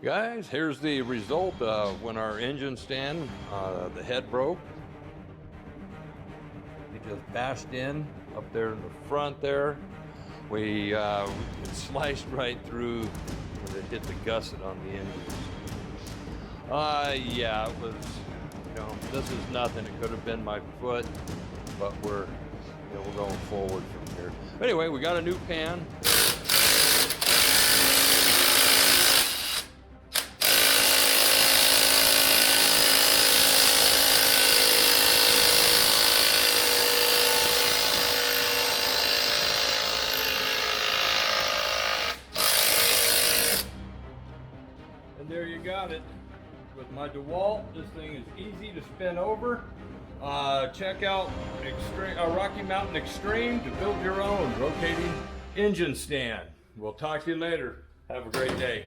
Guys, here's the result when our engine stand, the head broke. It just bashed in up there in the front there. It sliced right through when it hit the gusset on the engine. Yeah, it was, this is nothing. It could have been my foot, but we're going forward from here. Anyway, we got a new pan. And there you got it. With my DeWalt, this thing is easy to spin over. Check out Rocky Mountain Extreme to build your own rotating engine stand. We'll talk to you later. Have a great day.